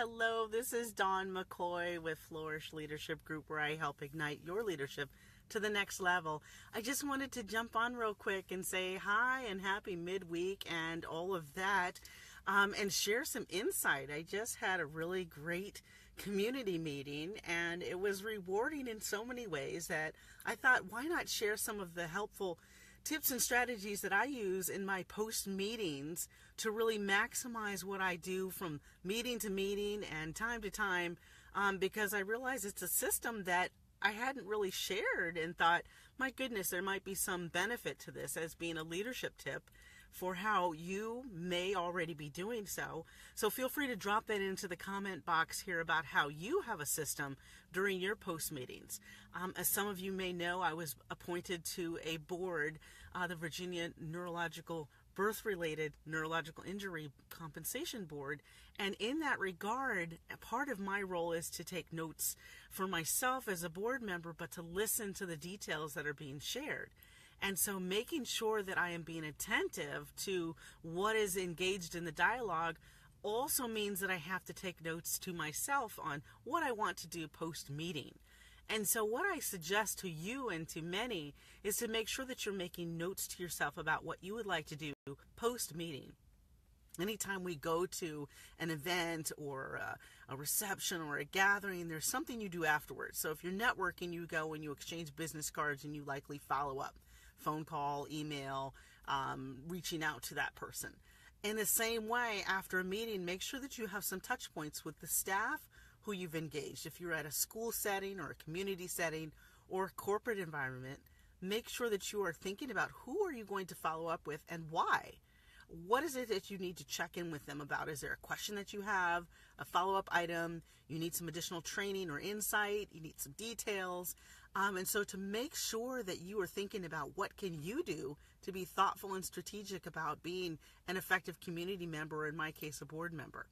hello. This is Dawn McCoy with Flourish Leadership Group, where I help ignite your leadership to the next level. I just wanted to jump on real quick and say hi and happy midweek and all of that, and share some insight. I just had a really great community meeting, and it was rewarding in so many ways that I thought, why not share some of the helpful tips and strategies that I use in my post meetings to really maximize what I do from meeting to meeting and time to time, because I realize it's a system that I hadn't really shared and thought, my goodness, there might be some benefit to this as being a leadership tip for how you may already be doing so. So feel free to drop that into the comment box here about how you have a system during your post meetings. As some of you may know, I was appointed to a board, the Virginia Birth-Related Neurological Injury Compensation Board. And in that regard, part of my role is to take notes for myself as a board member, but to listen to the details that are being shared. And so making sure that I am being attentive to what is engaged in the dialogue also means that I have to take notes to myself on what I want to do post-meeting. And so what I suggest to you and to many is to make sure that you're making notes to yourself about what you would like to do post-meeting. Anytime we go to an event or a reception or a gathering, there's something you do afterwards. So if you're networking, you go and you exchange business cards and you likely follow up. Phone call, email, reaching out to that person. In the same way, after a meeting, make sure that you have some touch points with the staff who you've engaged. If you're at a school setting or a community setting or a corporate environment, make sure that you are thinking about who are you going to follow up with and why. What is it that you need to check in with them about? Is there a question that you have, a follow-up item? You need some additional training or insight? You need some details? And so to make sure that you are thinking about what can you do to be thoughtful and strategic about being an effective community member, or in my case, a board member.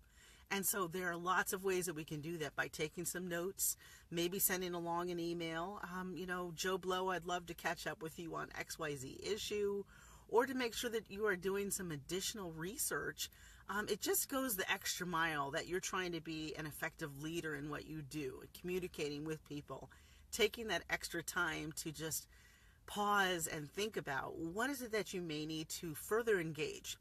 And so there are lots of ways that we can do that by taking some notes, maybe sending along an email. Joe Blow, I'd love to catch up with you on XYZ issue, or to make sure that you are doing some additional research. It just goes the extra mile that you're trying to be an effective leader in what you do, communicating with people, taking that extra time to just pause and think about what is it that you may need to further engage.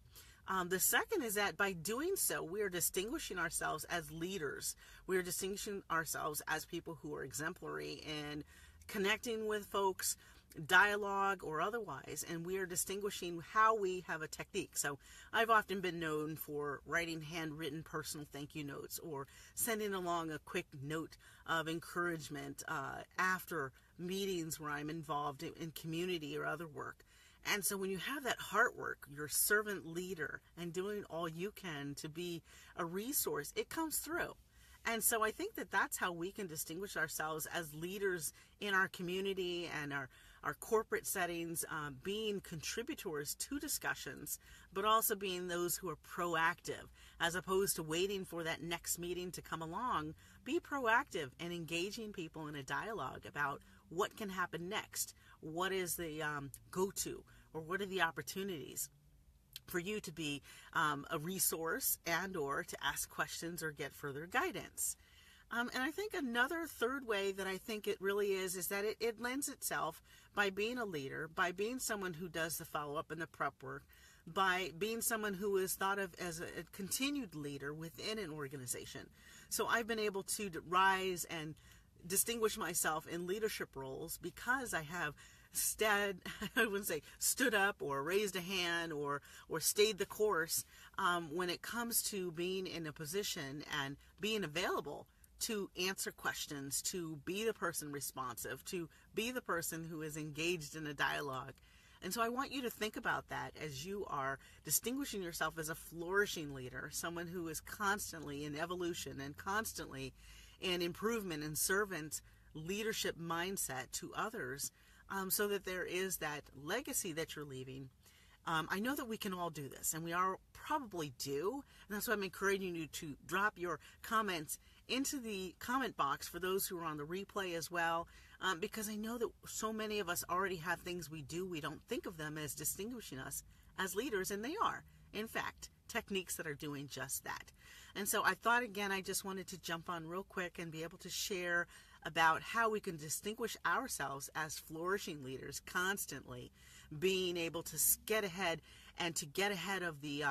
The second is that by doing so, we are distinguishing ourselves as leaders. We are distinguishing ourselves as people who are exemplary in connecting with folks, dialogue or otherwise, and we are distinguishing how we have a technique. So I've often been known for writing handwritten personal thank you notes, or sending along a quick note of encouragement after meetings where I'm involved in community or other work. And so when you have that heart work, you're a servant leader and doing all you can to be a resource, it comes through. And so I think that that's how we can distinguish ourselves as leaders in our community and our corporate settings, being contributors to discussions, but also being those who are proactive, as opposed to waiting for that next meeting to come along. Be proactive and engaging people in a dialogue about what can happen next. What is the go-to, or what are the opportunities for you to be a resource and or to ask questions or get further guidance. And I think another third way that I think it really is that it lends itself by being a leader, by being someone who does the follow-up and the prep work, by being someone who is thought of as a continued leader within an organization. So I've been able to rise and distinguish myself in leadership roles because I have I wouldn't say stood up or raised a hand or stayed the course when it comes to being in a position and being available to answer questions, to be the person responsive, to be the person who is engaged in a dialogue. And so I want you to think about that as you are distinguishing yourself as a flourishing leader, someone who is constantly in evolution and constantly in improvement and servant leadership mindset to others, so that there is that legacy that you're leaving. I know that we can all do this, and we are probably do, and that's why I'm encouraging you to drop your comments into the comment box for those who are on the replay as well, because I know that so many of us already have things we do. We don't think of them as distinguishing us as leaders, and they are, in fact, techniques that are doing just that. And so I thought, again, I just wanted to jump on real quick and be able to share about how we can distinguish ourselves as flourishing leaders, constantly being able to get ahead and to get ahead of the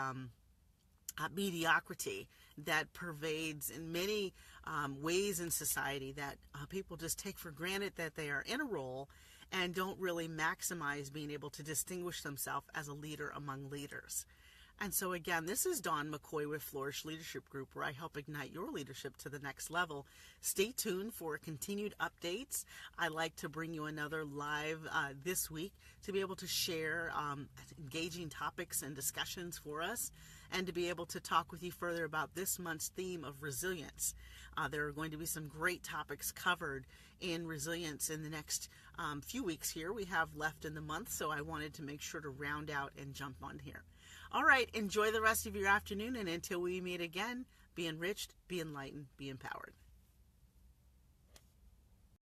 mediocrity that pervades in many ways in society, that people just take for granted that they are in a role and don't really maximize being able to distinguish themselves as a leader among leaders. And so again, this is Dawn McCoy with Flourish Leadership Group, where I help ignite your leadership to the next level. Stay tuned for continued updates. I like to bring you another live this week to be able to share engaging topics and discussions for us, and to be able to talk with you further about this month's theme of resilience. There are going to be some great topics covered in resilience in the next few weeks here we have left in the month, so I wanted to make sure to round out and jump on here. All right, enjoy the rest of your afternoon, and until we meet again, be enriched, be enlightened, be empowered.